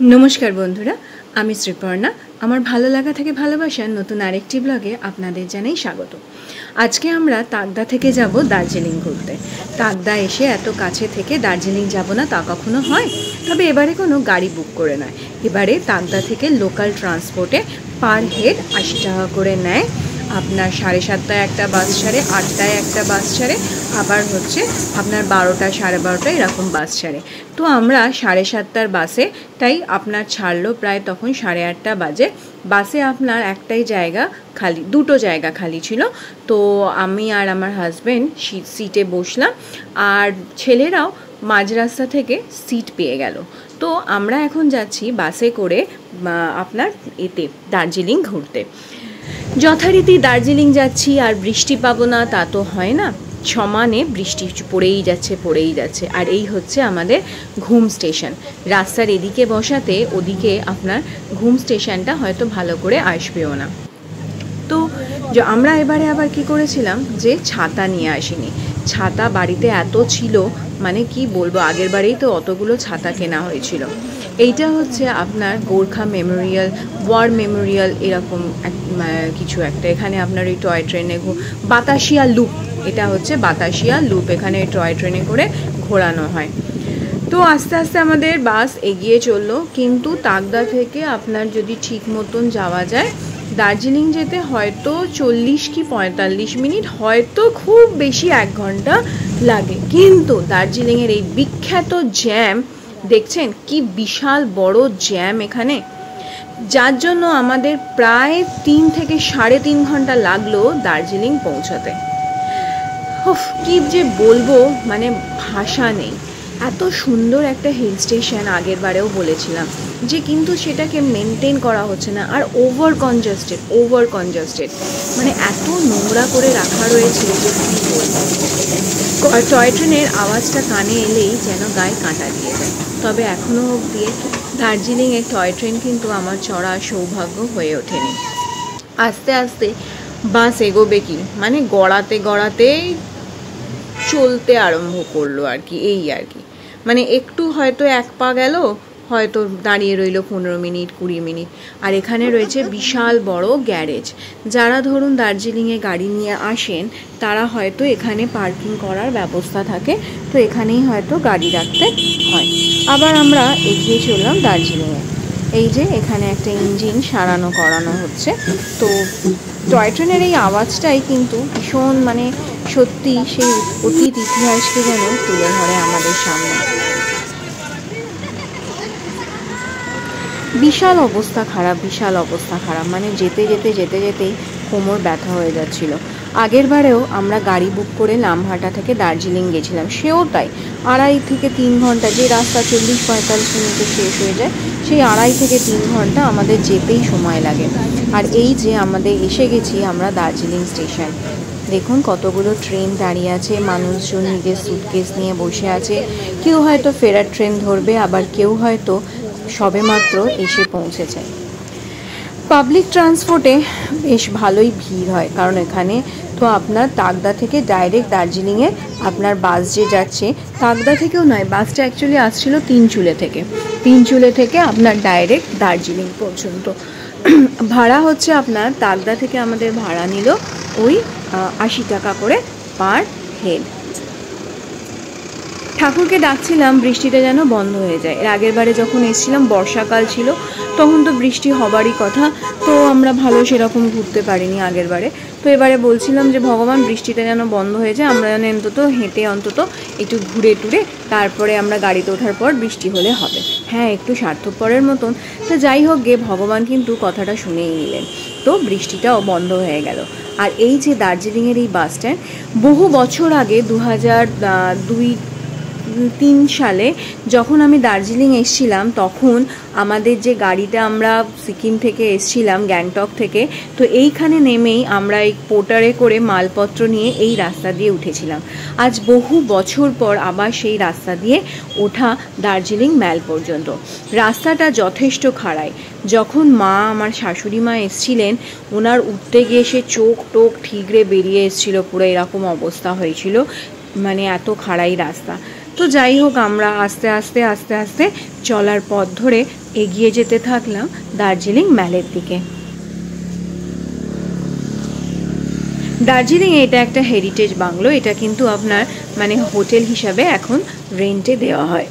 नमस्कार बंधुरा आमी श्रीपर्णा आमार भालो लागा थेके भालोबासार नतून आरेकटी ब्लगे आपनादेर जानाई स्वागत। आजके आमरा ताकदा थेके जाबो दार्जिलिंग घुरते। ताकदा एसे एत काछे थेके दार्जिलिंग जाबो ना ता कखनो हय? तबे एबारे कोनो गाड़ी बुक करे नय, एबारे ताकदा थेके लोकल ट्रांसपोर्टे पार हेड 80 टाका करे नेय। আপনার 7:30টায় একটা বাস ছাড়ে, 8টায় একটা বাস ছাড়ে, আবার হচ্ছে আপনার 12টা 12:30টায় এরকম বাস ছাড়ে। তো আমরা 7:30টার বাসে তাই আপনার ছাড়লো প্রায় তখন 8:30টা বাজে। বাসে আপনার একটাই জায়গা খালি, দুটো জায়গা খালি ছিল। তো আমি আর আমার হাজব্যান্ড সিটে বসলাম, আর ছেলেরাও মাঝ রাস্তা থেকে সিট পেয়ে গেল। তো আমরা এখন যাচ্ছি বাসে করে আপনার এতে দার্জিলিং ঘুরতে। যথারীতি দার্জিলিং যাচ্ছি আর বৃষ্টি পাবো না তা তো হয় না, সমানে বৃষ্টি পড়েই যাচ্ছে। আর এই হচ্ছে আমাদের ঘুম স্টেশন। রাস্তার এদিকে বসাতে ওদিকে আপনার ঘুম স্টেশনটা হয়তো ভালো করে আসবেও না। তো আমরা এবারে আবার কি করেছিলাম যে ছাতা নিয়ে আসিনি। ছাতা বাড়িতে এত ছিল মানে কি বলবো, আগের বারেই তো অতগুলো ছাতা কেনা হয়েছিল। এইটা হচ্ছে আপনার গোর্খা মেমোরিয়াল, ওয়ার মেমোরিয়াল এরকম কিছু একটা। এখানে আপনার এই টয় ট্রেনে বাতাসিয়া লুপ, এটা হচ্ছে বাতাসিয়া লুপ, এখানে টয় ট্রেনে করে ঘোরানো হয়। তো আস্তে আস্তে আমাদের বাস এগিয়ে চললো, কিন্তু তাকদা থেকে আপনার যদি ঠিক মতন যাওয়া যায় দার্জিলিং যেতে হয়তো 40 কি 45 মিনিট, হয়তো খুব বেশি 1 ঘন্টা লাগে। কিন্তু দার্জিলিংয়ের এই বিখ্যাত জ্যাম দেখছেন, কি বিশাল বড় জ্যাম এখানে, যার জন্য আমাদের প্রায় 3 থেকে 3.5 ঘন্টা লাগলো দার্জিলিং পৌঁছাতে। কি যে বলবো, মানে ভাষা নেই। এত সুন্দর একটা হিল স্টেশন, আগের বারেও বলেছিলাম যে, কিন্তু সেটাকে মেনটেন করা হচ্ছে না। আর ওভার কনজাস্টেড, মানে এত নোংরা করে রাখা রয়েছে যে কী বলবো। টয় ট্রেনের আওয়াজটা কানে এলেই যেন গায়ে কাঁটা দিয়ে যায়। তবে এখনও অবধি দার্জিলিংয়ে টয় ট্রেন কিন্তু আমার চড়া সৌভাগ্য হয়ে ওঠেনি। আস্তে আস্তে বাস এগোবে কি, মানে গড়াতেই চলতে আরম্ভ করলো আর কি, এই আর কি। মানে একটু হয়তো 1 পা গেল, হয়তো দাঁড়িয়ে রইল 15 মিনিট 20 মিনিট। আর এখানে রয়েছে বিশাল বড় গ্যারেজ। যারা ধরুন দার্জিলিংয়ে গাড়ি নিয়ে আসেন তারা হয়তো এখানে পার্কিং করার ব্যবস্থা থাকে, তো এখানেই হয়তো গাড়ি রাখতে হয়। আবার আমরা এগিয়ে চললাম দার্জিলিংয়ে। এই যে এখানে একটা ইঞ্জিন সারানো করানো হচ্ছে। তো টয় ট্রেনের এই আওয়াজটাই কিন্তু ভীষণ, মানে সত্যি সেই অতীত ইতিহাসকে যেন তুলে ধরে আমাদের সামনে। বিশাল অবস্থা খারাপ, মানে যেতেই কোমর ব্যথা হয়ে যাচ্ছিল। আগের বারেও আমরা গাড়ি বুক করে লামহাটা থেকে দার্জিলিং গেছিলাম, সেও তাই 2.5 থেকে 3 ঘন্টা, যে রাস্তা 40-45 মিনিটে শেষ হয়ে যায়, সেই 2.5 থেকে 3 ঘন্টা আমাদের যেতেই সময় লাগে। আর এই যে আমাদের এসে গেছি আমরা দার্জিলিং স্টেশন। দেখুন কতগুলো ট্রেন দাঁড়িয়ে আছে, মানুষজন নিজের সুটকেস নিয়ে বসে আছে। কেউ হয়তো ফেরার ট্রেন ধরবে, আবার কেউ হয়তো সবেমাত্র এসে পৌঁছেছে। পাবলিক ট্রান্সপোর্টে বেশ ভালোই ভিড় হয়, কারণ এখানে তো আপনার তাকদা থেকে ডাইরেক্ট দার্জিলিংয়ে আপনার বাস যে যাচ্ছে, তাকদা থেকেও নয়, বাসটা অ্যাকচুয়ালি আসছিল তিনচুলে থেকে আপনার ডাইরেক্ট দার্জিলিং পর্যন্ত। ভাড়া হচ্ছে আপনার তাকদা থেকে আমাদের ভাড়া নিল ওই 80 টাকা করে পার হেড। ঠাকুরকে ডাকছিলাম বৃষ্টিটা যেন বন্ধ হয়ে যায়। এর আগের বারে যখন এসেছিলাম বর্ষাকাল ছিল, তখন তো বৃষ্টি হবারই কথা, তো আমরা ভালো সেরকম ঘুরতে পারিনি আগের বারে। তো এবারে বলছিলাম যে ভগবান বৃষ্টিটা যেন বন্ধ হয়ে যায়, আমরা যেন অন্তত হেঁটে অন্তত একটু ঘুরে টুরে তারপরে আমরা গাড়িতে ওঠার পর বৃষ্টি হলে হবে। হ্যাঁ, একটু স্বার্থপরের মতন। তো যাই হোক গে, ভগবান কিন্তু কথাটা শুনেই নিলেন, তো বৃষ্টিটাও বন্ধ হয়ে গেল। আর এই যে দার্জিলিংয়ের এই বাস স্ট্যান্ড, বহু বছর আগে 2002-3 সালে যখন আমি দার্জিলিং এসেছিলাম, তখন আমাদের যে গাড়িটা আমরা সিকিম থেকে এসেছিলাম, গ্যাংটক থেকে, তো এইখানে নেমেই আমরা এই পোর্টারে করে মালপত্র নিয়ে এই রাস্তা দিয়ে উঠেছিলাম। আজ বহু বছর পর আবার সেই রাস্তা দিয়ে ওঠা দার্জিলিং ম্যাল পর্যন্ত। রাস্তাটা যথেষ্ট খাড়াই। যখন আমার শাশুড়ি মা এসেছিলেন, ওনার উঠতে গিয়ে সে চোখ টোক ঠিকরে বেরিয়ে এসেছিল, পুরো এরকম অবস্থা হয়েছিল, মানে এত খাড়াই রাস্তা। তো যাই হোক, আমরা আস্তে আস্তে চলার পথ ধরে এগিয়ে যেতে থাকলাম দার্জিলিং ম্যালের দিকে। দার্জিলিংয়ে এটা একটা হেরিটেজ বাংলো, এটা কিন্তু আপনার মানে হোটেল হিসাবে এখন রেন্টে দেওয়া হয়।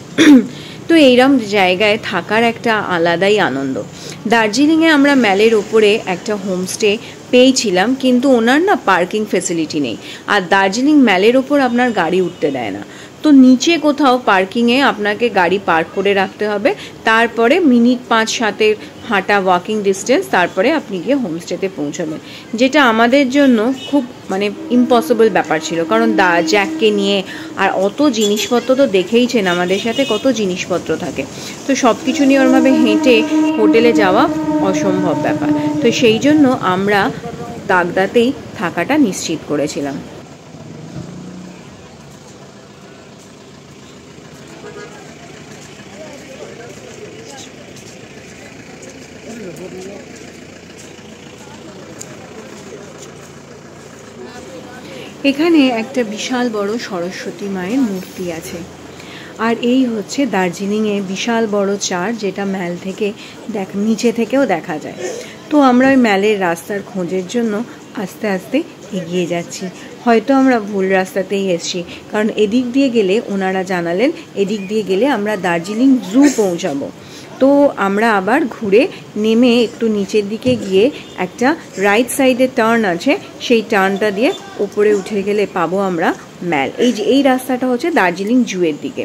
তো এইরকম জায়গায় থাকার একটা আলাদাই আনন্দ। দার্জিলিংয়ে আমরা ম্যালের ওপরে একটা হোমস্টে পেয়েছিলাম, কিন্তু ওনার না পার্কিং ফেসিলিটি নেই, আর দার্জিলিং ম্যালের ওপর আপনার গাড়ি উঠতে দেয় না। তো নিচে কোথাও পার্কিংয়ে আপনাকে গাড়ি পার্ক করে রাখতে হবে, তারপরে মিনিট 5-7 হাঁটা ওয়াকিং ডিস্টেন্স, তারপরে আপনি গিয়ে হোমস্টেতে পৌঁছাবেন, যেটা আমাদের জন্য খুব মানে ইম্পসিবল ব্যাপার ছিল, কারণ জ্যাককে নিয়ে আর অত জিনিসপত্র তো দেখেইছেন আমাদের সাথে কত জিনিসপত্র থাকে, তো সব কিছু নিয়ে ওরভাবে হেঁটে হোটেলে যাওয়া অসম্ভব ব্যাপার। তো সেই জন্য আমরা তাগদাতেই থাকাটা নিশ্চিত করেছিলাম। এখানে একটা বিশাল বড় সরস্বতী মায়ের মূর্তি আছে, আর এই হচ্ছে দার্জিলিংয়ে বিশাল বড় চার্চ, যেটা ম্যাল থেকে নিচে থেকেও দেখা যায়। তো আমরা ওই ম্যালের রাস্তার খোঁজের জন্য আস্তে আস্তে এগিয়ে যাচ্ছি। হয়তো আমরা ভুল রাস্তাতেই এসেছি, কারণ এদিক দিয়ে গেলে ওনারা জানালেন এদিক দিয়ে গেলে আমরা দার্জিলিং জু পৌঁছাবো। তো আমরা আবার ঘুরে নেমে একটু নিচের দিকে গিয়ে একটা রাইট সাইডে টার্ন আছে, সেই টার্নটা দিয়ে উপরে উঠে গেলে পাবো আমরা ম্যাল। এই রাস্তাটা হচ্ছে দার্জিলিং জুয়ের দিকে।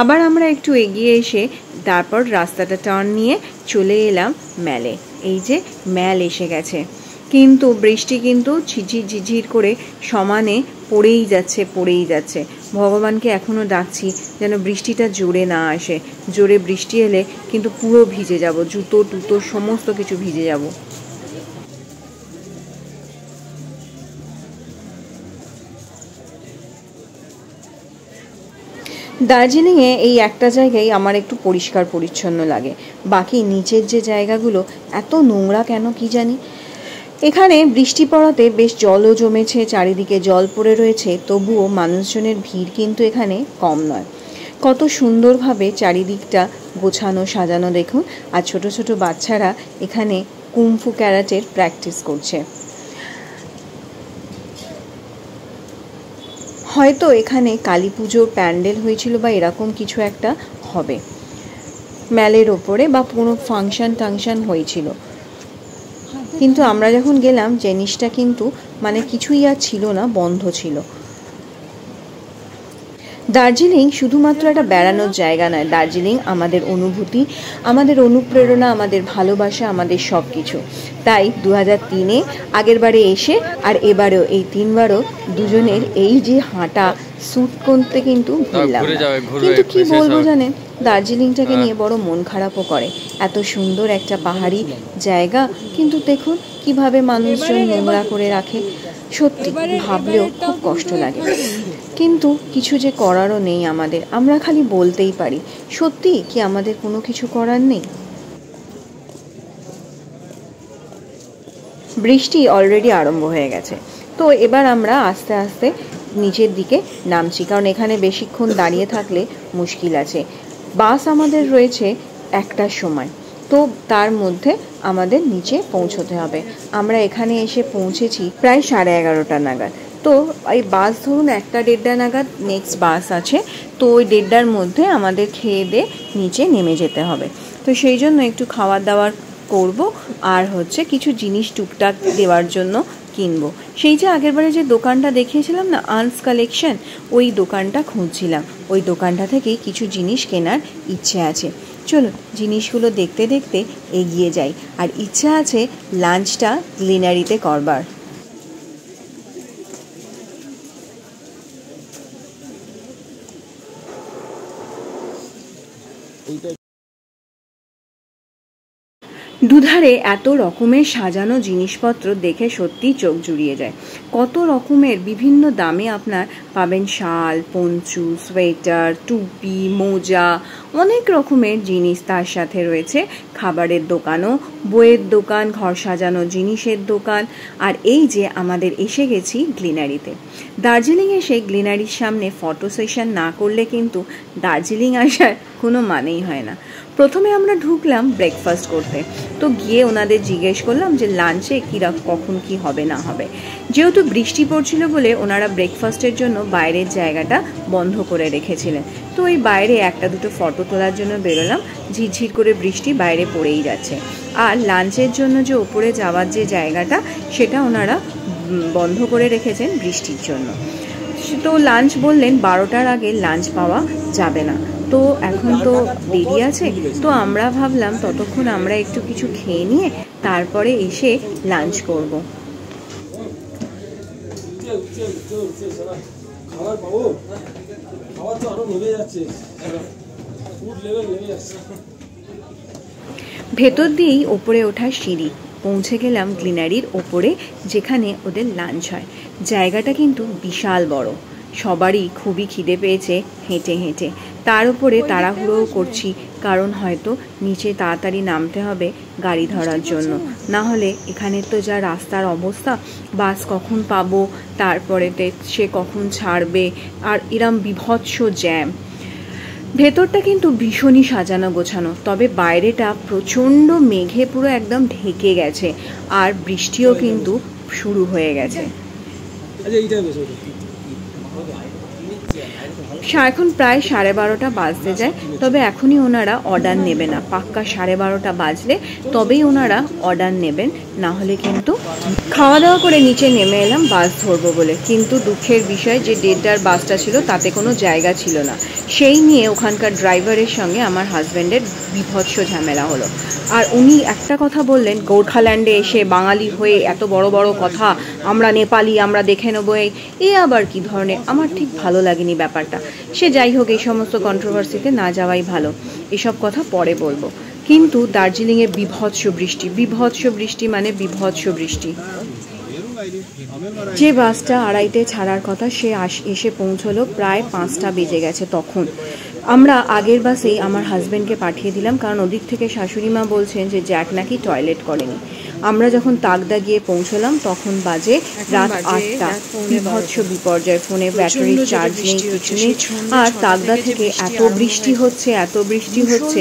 আবার আমরা একটু এগিয়ে এসে তারপর রাস্তাটা টার্ন নিয়ে চলে এলাম ম্যালে। এই যে ম্যাল এসে গেছে, কিন্তু বৃষ্টি কিন্তু ঝিঝির করে সমানে পড়েই যাচ্ছে। ভগবানকে এখনও ডাকছি যেন বৃষ্টিটা জোরে না আসে, জোরে বৃষ্টি এলে কিন্তু পুরো ভিজে যাব, জুতো সমস্ত কিছু ভিজে যাব। দার্জিলিংয়ে এই একটা জায়গায় আমার একটু পরিষ্কার পরিচ্ছন্ন লাগে, বাকি নিচের যে জায়গাগুলো এত নোংরা কেন কি জানি। এখানে বৃষ্টি পড়াতে বেশ জলও জমেছে, চারিদিকে জল পড়ে রয়েছে, তবুও মানুষজনের ভিড় কিন্তু এখানে কম নয়। কত সুন্দরভাবে চারিদিকটা গোছানো সাজানো দেখুন, আর ছোট ছোট বাচ্চারা এখানে কুংফু ক্যারাটের প্র্যাকটিস করছে। হয়তো এখানে কালী পুজোর প্যান্ডেল হয়েছিল বা এরকম কিছু একটা হবে ম্যালের ওপরে, বা কোনো টাংশন হয়েছিল, কিন্তু আমরা যখন গেলাম জিনিসটা কিন্তু মানে কিছুই আর ছিল না, বন্ধ ছিল। দার্জিলিং শুধুমাত্র একটা বেড়ানোর জায়গা নয়, দার্জিলিং আমাদের অনুভূতি, আমাদের অনুপ্রেরণা, আমাদের ভালোবাসা, আমাদের সব কিছু। তাই 2003-এ আগের বারে এসে আর এবারেও এই 3বারও দুজনের এই যে হাঁটা শ্যুট করতে কিন্তু ভুললাম। কিন্তু কি বলবো জানেন, দার্জিলিংটাকে নিয়ে বড় মন খারাপও করে। এত সুন্দর একটা পাহাড়ি জায়গা, কিন্তু দেখুন কিভাবে মানুষজন নোংরা করে রাখে, সত্যি ভাবলেও খুব কষ্ট লাগে। কিন্তু কিছু যে করারও নেই আমাদের, আমরা খালি বলতেই পারি। সত্যি কি আমাদের কোনো কিছু করার নেই? বৃষ্টি অলরেডি আরম্ভ হয়ে গেছে, তো এবার আমরা আস্তে আস্তে নিচের দিকে নামছি, কারণ এখানে বেশিক্ষণ দাঁড়িয়ে থাকলে মুশকিল আছে। বাস আমাদের রয়েছে 1টার সময়, তো তার মধ্যে আমাদের নিচে পৌঁছতে হবে। আমরা এখানে এসে পৌঁছেছি প্রায় 11:30 নাগাদ। তো এই বাস ধরুন 1টা-1:30 নাগাদ নেক্সট বাস আছে, তো ওই 1:30টার মধ্যে আমাদের খেয়ে দিয়ে নিচে নেমে যেতে হবে। তো সেই জন্য একটু খাওয়ার দাওয়ার করব, আর হচ্ছে কিছু জিনিস টুকটাক দেওয়ার জন্য কিনবো। সেই যে আগেরবারে যে দোকানটা দেখিয়েছিলাম না, আর্নস কালেকশন, ওই দোকানটা খুঁজছিলাম। ওই দোকানটা থেকেই কিছু জিনিস কেনার ইচ্ছে আছে। চলো জিনিসগুলো দেখতে দেখতে এগিয়ে যাই, আর ইচ্ছা আছে লাঞ্চটা গ্লিনারিতে করবার। দুধারে এত রকমের সাজানো জিনিসপত্র দেখে সত্যি চোখ জুড়িয়ে যায়। কত রকমের বিভিন্ন দামে আপনার পাবেন শাল, পঞ্চু, সোয়েটার, টুপি, মোজা, অনেক রকমের জিনিস। তার সাথে রয়েছে খাবারের দোকানও, বইয়ের দোকান, ঘর সাজানো জিনিসের দোকান। আর এই যে আমাদের এসে গেছি গ্লিনারিতে। দার্জিলিং এসে গ্লিনারির সামনে ফটো সেশন না করলে কিন্তু দার্জিলিং আসার কোনো মানেই হয় না। প্রথমে আমরা ঢুকলাম ব্রেকফাস্ট করতে, তো গিয়ে ওনাদের জিজ্ঞেস করলাম যে লাঞ্চে কখন কি হবে না হবে। যেহেতু বৃষ্টি পড়ছিল বলে ওনারা ব্রেকফাস্টের জন্য বাইরের জায়গাটা বন্ধ করে রেখেছিলেন। তো ওই বাইরে একটা দুটো ফটো তোলার জন্য বেরোলাম, ঝিরঝির করে বৃষ্টি বাইরে পড়েই যাচ্ছে। আর লাঞ্চের জন্য যে ওপরে যাওয়ার যে জায়গাটা সেটা ওনারা বন্ধ করে রেখেছেন বৃষ্টির জন্য। তো লাঞ্চ বললেন 12টার আগে লাঞ্চ পাওয়া যাবে না। তো এখন তো দেরি আছে, তো আমরা ভাবলাম ততক্ষণ আমরা একটু কিছু খেয়ে নিয়ে তারপরে এসে লাঞ্চ করব। ভেতর দিয়েই ওপরে ওঠার সিঁড়ি, পৌঁছে গেলাম গ্লিনারির ওপরে যেখানে ওদের লাঞ্চ হয়। জায়গাটা কিন্তু বিশাল বড়, সবারই খুবই খিদে পেয়েছে হেঁটে হেঁটে। তার উপরে তাড়াহুড়োও করছি, কারণ হয়তো নিচে তাড়াতাড়ি নামতে হবে গাড়ি ধরার জন্য, না হলে এখানের তো যা রাস্তার অবস্থা, বাস কখন পাবো, তারপরেতে সে কখন ছাড়বে, আর এরম বিভৎস জ্যাম। ভেতরটা কিন্তু ভীষণই সাজানো গোছানো, তবে বাইরেটা প্রচণ্ড মেঘে পুরো একদম ঢেকে গেছে, আর বৃষ্টিও কিন্তু শুরু হয়ে গেছে। এখন প্রায় 12:30 বাজতে যায়, তবে এখনই ওনারা অর্ডার নেবে না। পাক্কা 12:30 বাজলে তবেই ওনারা অর্ডার নেবেন, না হলে কিন্তু। খাওয়া দাওয়া করে নিচে নেমে এলাম বাস ধরবো বলে, কিন্তু দুঃখের বিষয় যে 1:30টার বাসটা ছিল তাতে কোনো জায়গা ছিল না। সেই নিয়ে ওখানকার ড্রাইভারের সঙ্গে আমার হাজব্যান্ডের বিভৎস ঝামেলা হলো। আর উনি একটা কথা বললেন, গোর্খাল্যান্ডে এসে বাঙালি হয়ে এত বড় বড় কথা, আমরা নেপালি, আমরা দেখে নেবো, এই আবার কি ধরনের। আমার ঠিক ভালো লাগেনি ব্যাপারটা। সে যাই হোক, এই সমস্ত কন্ট্রোভার্সিতে না যাওয়াই ভালো, এসব কথা পরে বলবো। কিন্তু দার্জিলিংয়ে বিভৎস বৃষ্টি, বিভৎস বৃষ্টি মানে বিভৎস বৃষ্টি। যে বাসটা 2:30টায় ছাড়ার কথা সে এসে পৌঁছলো প্রায় 5টা বেজে গেছে। তখন আমরা আগের বাসেই আমার হাজব্যান্ডকে পাঠিয়ে দিলাম, কারণ ওদিক থেকে শাশুড়ি মা বলছেন যে জ্যাক নাকি টয়লেট করেনি। আমরা যখন তাকদা গিয়ে পৌঁছলাম তখন বাজে রাত 8টা। বিভৎস বিপর্যয়, ফোনে ব্যাটারি চার্জ নেই, কিছু নেই। আর তাকদা থেকে এত বৃষ্টি হচ্ছে, এত বৃষ্টি হচ্ছে,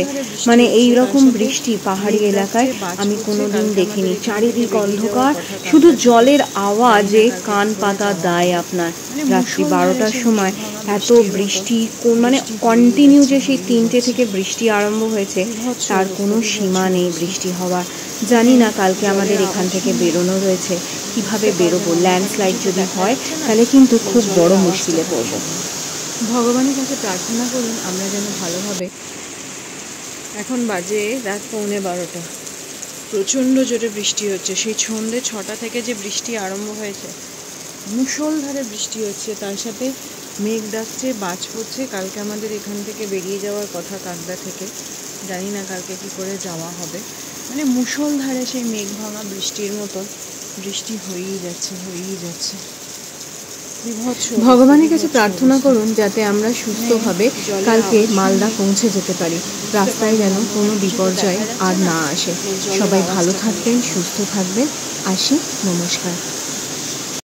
মানে এই রকম বৃষ্টি পাহাড়ি এলাকায় আমি কোনোদিন দেখিনি। চারিদিক অন্ধকার, শুধু জলের আওয়াজে কান পাতা দায় আপনার। রাত্রি 12টার সময় এত বৃষ্টি, মানে কন্টিনিউ যে সেই 3টে থেকে বৃষ্টি আরম্ভ হয়েছে তার কোনো সীমা নেই বৃষ্টি হওয়ার। জানি না কালকে আমাদের এখান থেকে বেরোনো রয়েছে, কিভাবে বেরোবো। ল্যান্ডস্লাইড যদি হয় তাহলে কিন্তু খুব বড় মুশকিলে পড়ব। ভগবানের কাছে প্রার্থনা করুন আমরা যেন ভালোভাবে। এখন বাজে রাত 11:15, প্রচণ্ড জোরে বৃষ্টি হচ্ছে। সেই সন্ধ্যে 6টা থেকে যে বৃষ্টি আরম্ভ হয়েছে, মুষলধারে বৃষ্টি হচ্ছে, তার সাথে মেঘ ডাকছে, বাজ পড়ছে। কালকে আমাদের এখান থেকে বেরিয়ে যাওয়ার কথা তাকদা থেকে, জানি না কালকে কি করে যাওয়া হবে। মানে মুষলধারে সেই মেঘ ভাঙা বৃষ্টির মতো বৃষ্টি হয়েই যাচ্ছে, হয়েই যাচ্ছে। ভগবানের কাছে প্রার্থনা করুন যাতে আমরা সুস্থভাবে কালকে মালদা পৌঁছে যেতে পারি, রাস্তায় যেন কোনো বিপর্যয় আর না আসে। সবাই ভালো থাকবেন, সুস্থ থাকবেন। আসি, নমস্কার।